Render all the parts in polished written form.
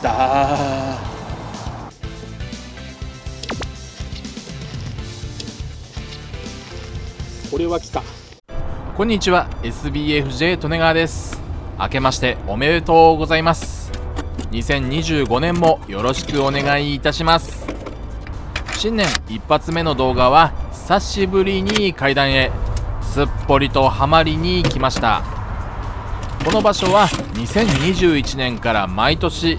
た。これは来た。こんにちは、 SBFJ 利根川です。明けましておめでとうございます。2025年もよろしくお願いいたします。新年一発目の動画は久しぶりに海岸へすっぽりとハマりに来ました。この場所は2021年から毎年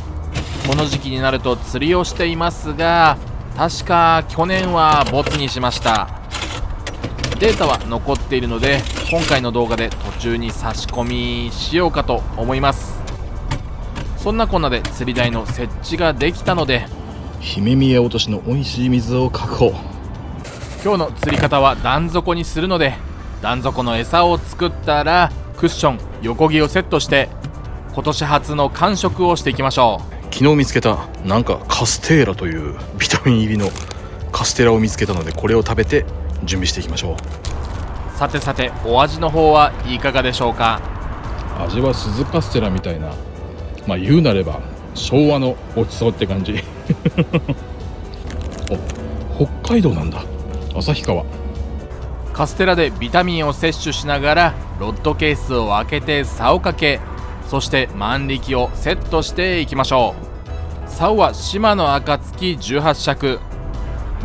この時期になると釣りをしていますが、確か去年はボツにしました。データは残っているので今回の動画で途中に差し込みしようかと思います。そんなこんなで釣り台の設置ができたので、姫宮落としの美味しい水を確保。今日の釣り方は段底にするので、段底の餌を作ったらクッション横木をセットして今年初の完食をしていきましょ昨日見つけたなんかカステーラというビタミン入りのカステラを見つけたので、これを食べて準備していきましょう。さてさて、お味の方はいかがでしょうか。味は鈴カステラみたいな、言うなれば昭和のごちそうって感じお、北海道なんだ。旭川。カステラでビタミンを摂取しながらロッドケースを開けて竿をかけ、そして万力をセットしていきましょう。竿は島の暁18尺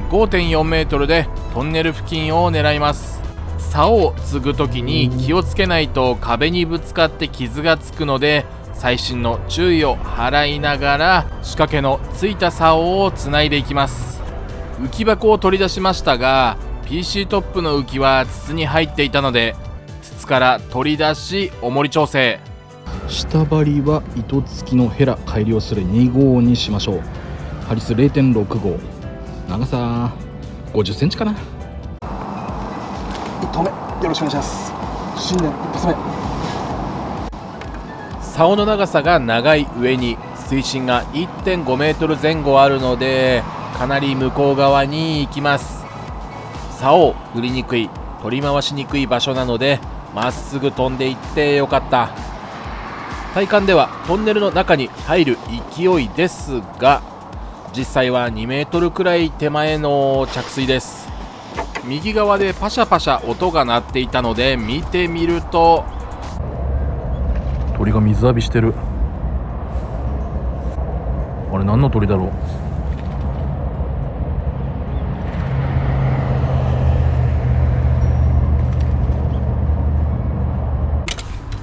5.4 メートルでトンネル付近を狙います。竿を継ぐときに気をつけないと壁にぶつかって傷がつくので、細心の注意を払いながら仕掛けのついた竿をつないでいきます。浮き箱を取り出しましたが、 PC トップの浮きは筒に入っていたので筒から取り出し重り調整。下針は糸付きのヘラ改良する2号にしましょう。ハリス 0.6 号、長さ50センチかな。1投目よろしくお願いします。新年一発目。竿の長さが長い上に水深が 1.5 メートル前後あるので、かなり向こう側に行きます。竿を振りにくい、取り回しにくい場所なのでまっすぐ飛んでいってよかった。体感ではトンネルの中に入る勢いですが、実際は2メートルくらい手前の着水です。右側でパシャパシャ音が鳴っていたので見てみると、鳥が水浴びしてる。あれ何の鳥だろう。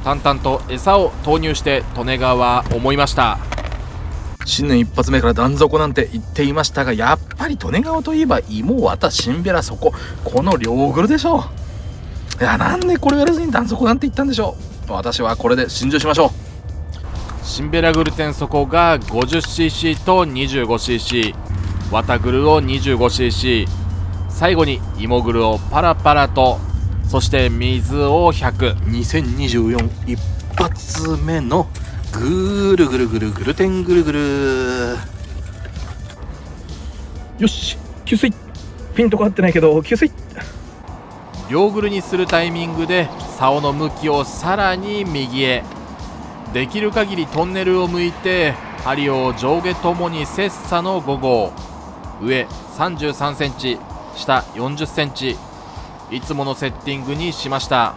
淡々と餌を投入して利根川は思いました。新年一発目から段底なんて言っていましたが、やっぱり利根川といえば芋、綿、しんべら、そこ、この両グルでしょう。いや、なんでこれやらずに段底なんて言ったんでしょう。私はこれで心中しましょう。しんべらグルテン底が 50cc と 25cc、 綿グルを 25cc、 最後に芋グルをパラパラと、そして水を100。2024一発目のぐるぐるぐるぐるてんぐるぐる。よし、給水。ピンとこ合ってないけど給水。両グルにするタイミングで竿の向きをさらに右へ、できる限りトンネルを向いて針を上下ともに切磋の5号、上33センチ、下40センチ、いつものセッティングにしました。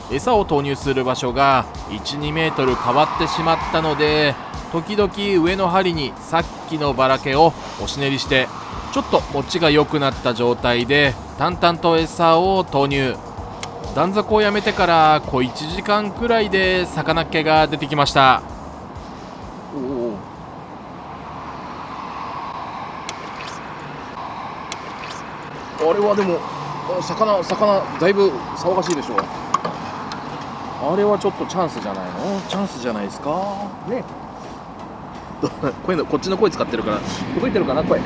餌を投入する場所が 1,2 メートル変わってしまったので、時々上の針にさっきのバラケを押し練りして、ちょっと持ちが良くなった状態で淡々と餌を投入。段底をやめてから小1時間くらいで魚っ気が出てきました。あれはでも魚だいぶ騒がしいでしょう。あれはちょっとチャンスじゃないの？チャンスじゃないですかね。こういうのこっちの声使ってるから届いてるかな声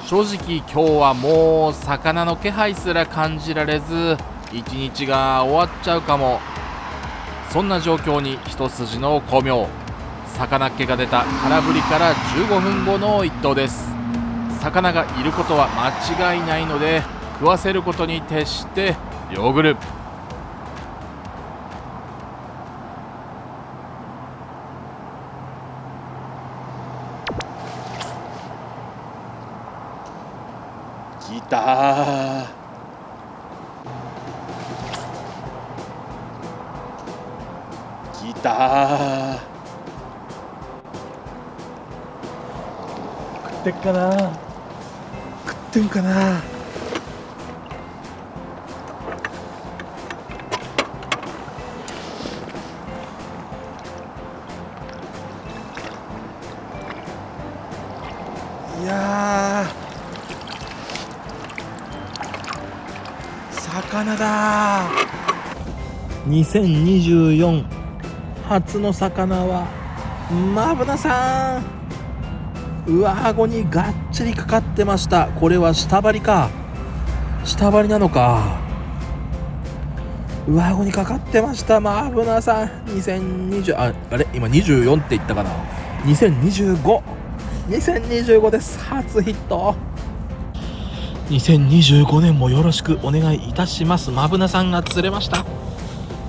正直今日はもう魚の気配すら感じられず、一日が終わっちゃうかも。そんな状況に一筋の巧妙。魚っ気が出た空振りから15分後の一投です。魚がいることは間違いないので食わせることに徹して両グル。たー。来たー。食ってっかな、食ってんかな。いやー、魚だー。2024初の魚はマブナさん。上顎にがっちりかかってました。これは下張りか、下張りなのか。上顎にかかってました、マブナさん。2020、あれ今24って言ったかな。2025です。初ヒット。2025年もよろしくお願いいたします。マブナさんが釣れました。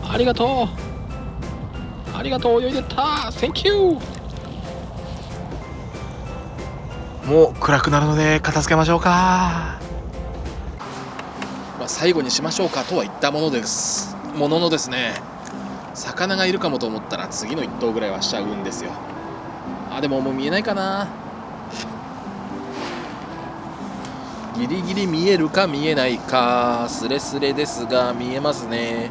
ありがとう、ありがとう、泳いでった。Thank you。もう暗くなるので片付けましょうか。最後にしましょうかとは言ったもののですね、魚がいるかもと思ったら次の1頭ぐらいはしちゃうんですよ。でももう見えないかな。ギリギリ見えるか見えないか、スレスレですが見えますね。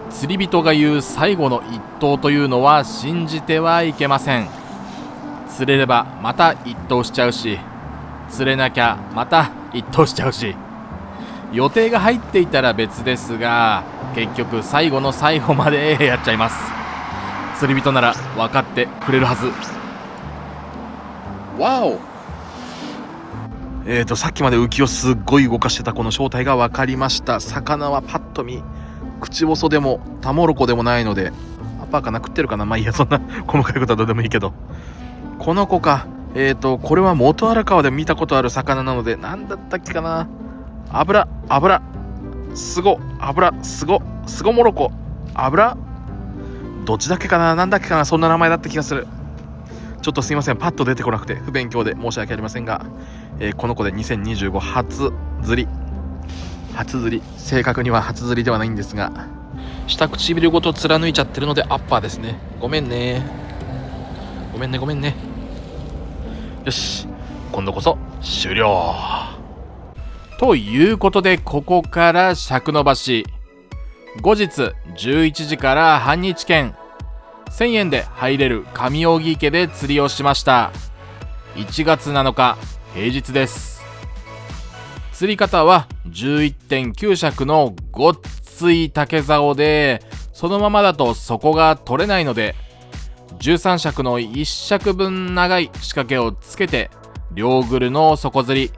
釣り人が言う最後の1頭というのは信じてはいけません。釣れればまた1頭しちゃうし、釣れなきゃまた1頭しちゃうし、予定が入っていたら別ですが、結局最後の最後までやっちゃいます。釣り人なら分かってくれるはず。わお。さっきまで浮きをすっごい動かしてたこの正体が分かりました。魚はパッと見口細でもタモロコでもないので、アパーかな、食ってるかな。まあいいや、そんな細かいことはどうでもいいけど、この子か。これは元荒川で見たことある魚なので、何だったっけかな。すごもろこどっちだっけかな、なんだっけかな、そんな名前だった気がする。ちょっとすいません、パッと出てこなくて不勉強で申し訳ありませんが、この子で2025初釣り、正確には初釣りではないんですが、下唇ごと貫いちゃってるのでアッパーですね。ごめんね。よし、今度こそ終了ということで、ここから尺延ばし。後日11時から半日券1000円で入れる上扇池で釣りをしました。1月7日平日です。釣り方は 11.9 尺のごっつい竹竿で、そのままだと底が取れないので、13尺の1尺分長い仕掛けをつけて両グルの底釣り。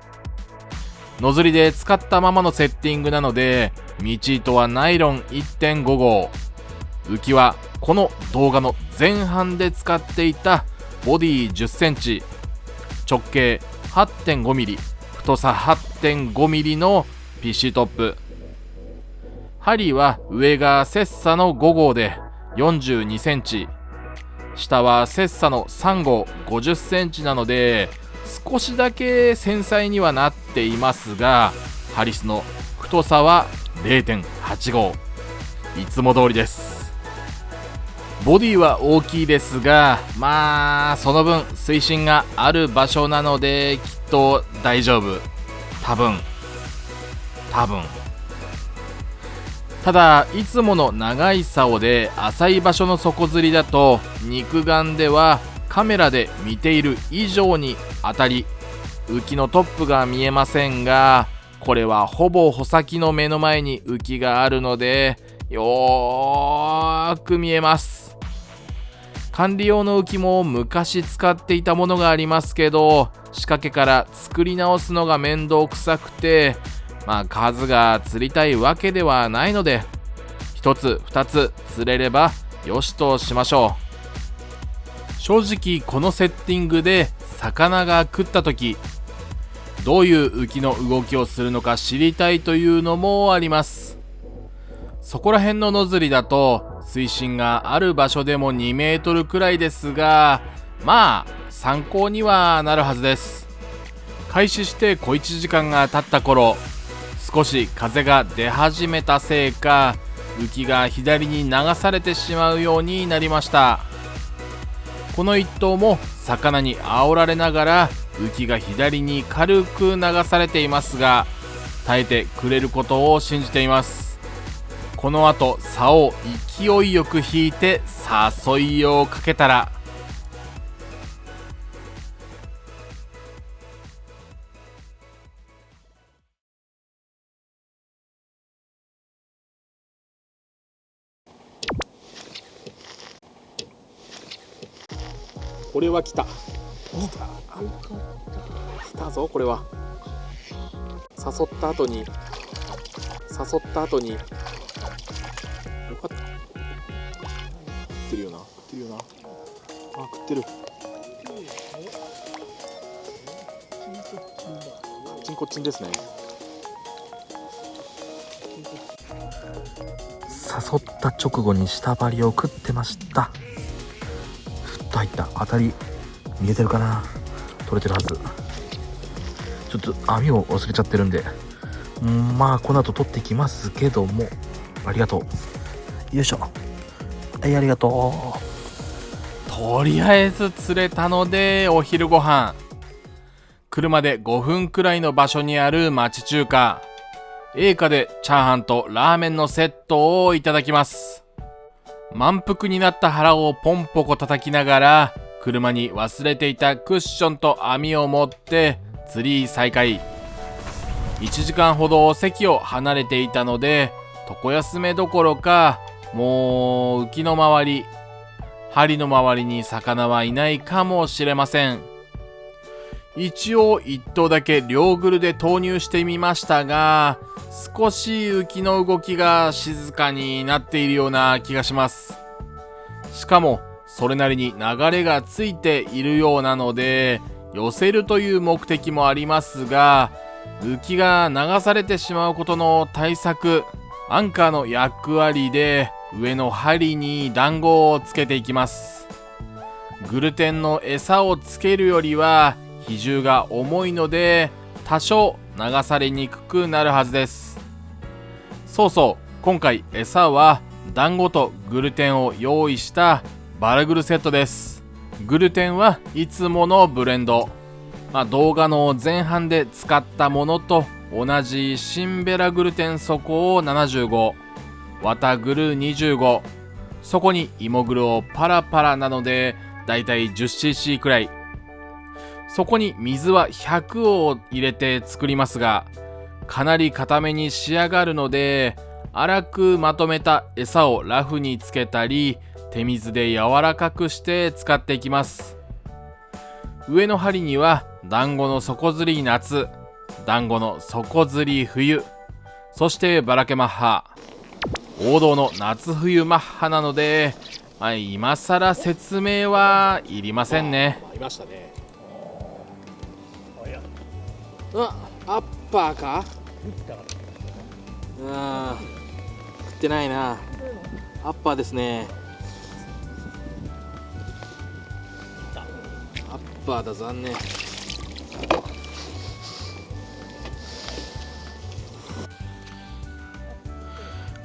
野釣りで使ったままのセッティングなので、道糸はナイロン 1.5 号、浮きはこの動画の前半で使っていたボディ10センチ、直径 8.5 ミリ、太さ 8.5 ミリのピッシュトップ。針は上がセッサの5号で42センチ、下はセッサの3号50センチなので、少しだけ繊細にはなっていますが、ハリスの太さは 0.8 号、いつも通りです。ボディは大きいですが、まあその分水深がある場所なのできっと大丈夫。多分ただ、いつもの長い竿で浅い場所の底釣りだと、肉眼ではカメラで見ている以上に当たり浮きのトップが見えませんが、これはほぼ穂先の目の前に浮きがあるのでよーく見えます。管理用の浮きも昔使っていたものがありますけど、仕掛けから作り直すのが面倒くさくて、数が釣りたいわけではないので、1つ2つ釣れればよしとしましょう。正直このセッティングで魚が食った時、どういう浮きの動きをするのか知りたいというのもあります。そこら辺の野釣りだと水深がある場所でも2メートルくらいですが、参考にはなるはずです。開始して小1時間が経った頃、少し風が出始めたせいか浮きが左に流されてしまうようになりました。この一頭も魚に煽られながら浮きが左に軽く流されていますが、耐えてくれることを信じています。この後竿を勢いよく引いて誘いをかけたら、これは来た来たぞ。これは誘った後によかった。食ってるよな、あ、食ってる。こっちんですね。誘った直後に下張りを食ってました。ふっと入った。当たり見えてるかな。取れてるはず。ちょっと網を忘れちゃってるんで、まあこの後取ってきますけども、ありがとう。よいしょ。はい、ありがとう。とりあえず釣れたのでお昼ご飯。車で5分くらいの場所にある町中華。栄華でチャーハンとラーメンのセットをいただきます。満腹になった腹をポンポコ叩きながら、車に忘れていたクッションと網を持って釣り再開。1時間ほど席を離れていたので、床休めどころか、もう浮きの周り、針の周りに魚はいないかもしれません。一応1頭だけ両グルで投入してみましたが、少し浮きの動きが静かになっているような気がします。しかもそれなりに流れがついているようなので、寄せるという目的もありますが、浮きが流されてしまうことの対策、アンカーの役割で上の針に団子をつけていきます。グルテンの餌をつけるよりは比重が重いので、多少流されにくくなるはずです。そうそう、今回餌は団子とグルテンを用意したバラグルセットです。グルテンはいつものブレンド、動画の前半で使ったものと同じシンベラグルテン底を75、ワタグル25、そこに芋グルをパラパラなのでだいたい 10cc くらい、そこに水は100を入れて作りますが、かなり固めに仕上がるので、粗くまとめた餌をラフにつけたり、手水で柔らかくして使っていきます。上の針には団子の底釣り夏、団子の底釣り冬、そしてバラケマッハ、王道の夏冬マッハなので、今更説明はいりませんね。いましたね。アッパーか。食ってないな。アッパーですね。アッパーだ、残念。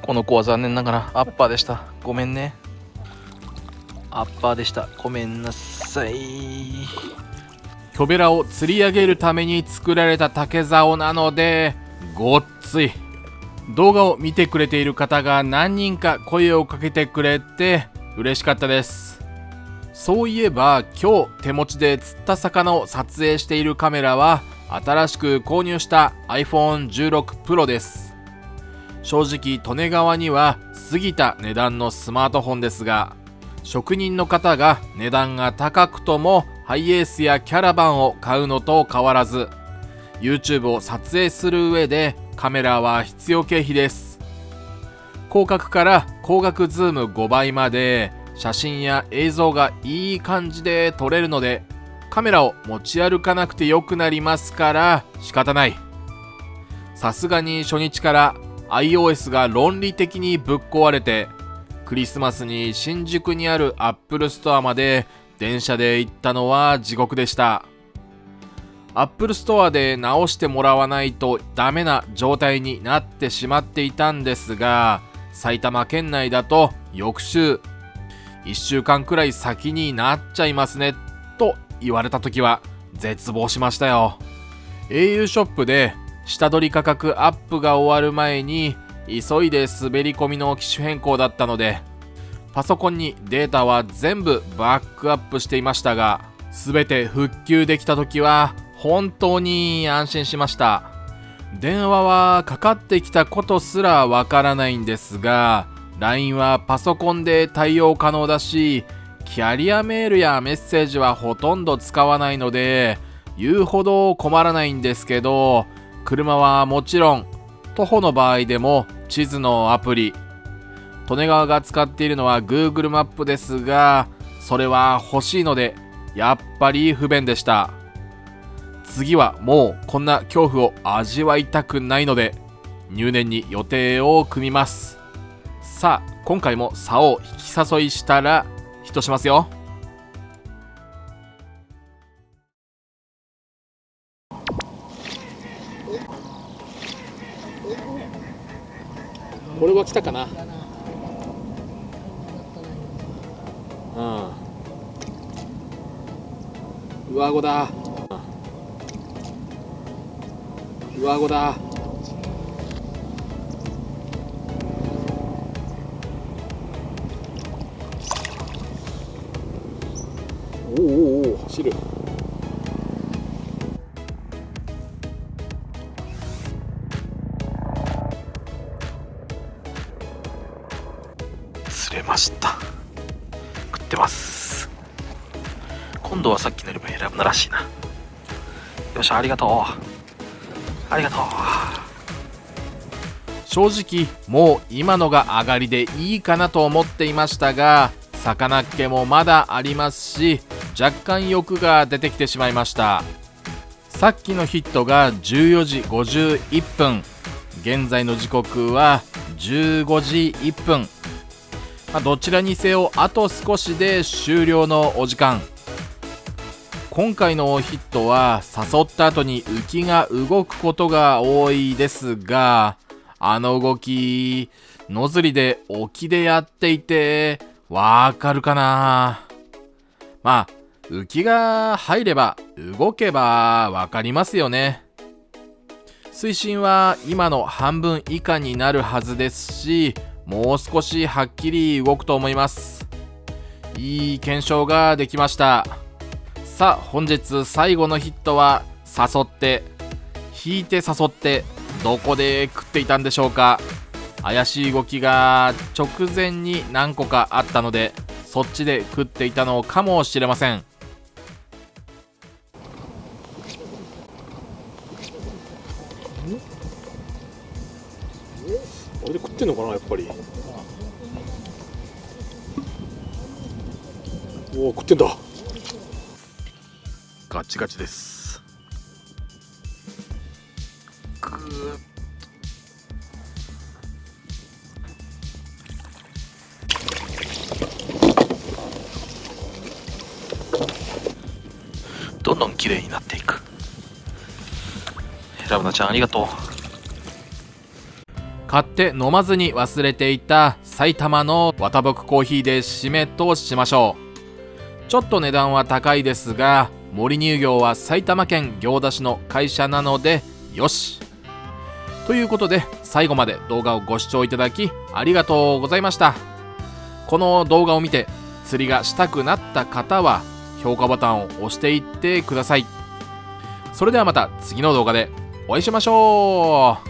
この子は残念ながらアッパーでした。ごめんね。アッパーでした。ごめんなさい。キョベラを釣り上げるために作られた竹竿なのでごっつい。動画を見てくれている方が何人か声をかけてくれて嬉しかったです。そういえば今日手持ちで釣った魚を撮影しているカメラは新しく購入した iPhone16 Pro です。正直利根川には過ぎた値段のスマートフォンですが、職人の方が値段が高くともハイエースやキャラバンを買うのと変わらず、 YouTube を撮影する上でカメラは必要経費です。広角から光学ズーム5倍まで写真や映像がいい感じで撮れるので、カメラを持ち歩かなくてよくなりますから仕方ない。さすがに初日から iOS が論理的にぶっ壊れて、クリスマスに新宿にあるアップルストアまで電車で行ったのは地獄でした。Apple Store で直してもらわないとダメな状態になってしまっていたんですが、埼玉県内だと翌週1週間くらい先になっちゃいますねと言われた時は絶望しましたよ。au ショップで下取り価格アップが終わる前に急いで滑り込みの機種変更だったので、パソコンにデータは全部バックアップしていましたが、全て復旧できた時は本当に安心しました。電話はかかってきたことすらわからないんですが、 LINE はパソコンで対応可能だし、キャリアメールやメッセージはほとんど使わないので言うほど困らないんですけど、車はもちろん徒歩の場合でも地図のアプリ、利根川が使っているのは Google マップですが、それは欲しいのでやっぱり不便でした。次はもうこんな恐怖を味わいたくないので入念に予定を組みます。さあ今回も竿を引き誘いしたらヒットしますよ。これは来たかな。うん。上顎だ。上顎だ。おおお、走る。釣れました。食ってます。今度はさっきのよりも選ぶならしいな。よっしゃ、ありがとう。ありがとう。正直もう今のが上がりでいいかなと思っていましたが、魚っ気もまだありますし、若干欲が出てきてしまいました。さっきのヒットが14時51分、現在の時刻は15時1分、どちらにせよあと少しで終了のお時間。今回のヒットは誘った後に浮きが動くことが多いですが、あの動きノズリで沖でやっていてわかるかな。浮きが入れば動けばわかりますよね。水深は今の半分以下になるはずですし、もう少しはっきり動くと思います。いい検証ができました。さあ本日最後のヒットは誘って引いて誘ってどこで食っていたんでしょうか。怪しい動きが直前に何個かあったので、そっちで食っていたのかもしれません。あれで食ってんのかな、やっぱり。おお、食ってんだ。ガチガチです。ぐーっどんどん綺麗になっていく。ラブナちゃんありがとう。買って飲まずに忘れていた埼玉の綿ぼくコーヒーで締めとしましょう。ちょっと値段は高いですが、森乳業は埼玉県行田市の会社なのでよし。ということで最後まで動画をご視聴いただきありがとうございました。この動画を見て釣りがしたくなった方は評価ボタンを押していってください。それではまた次の動画でお会いしましょう。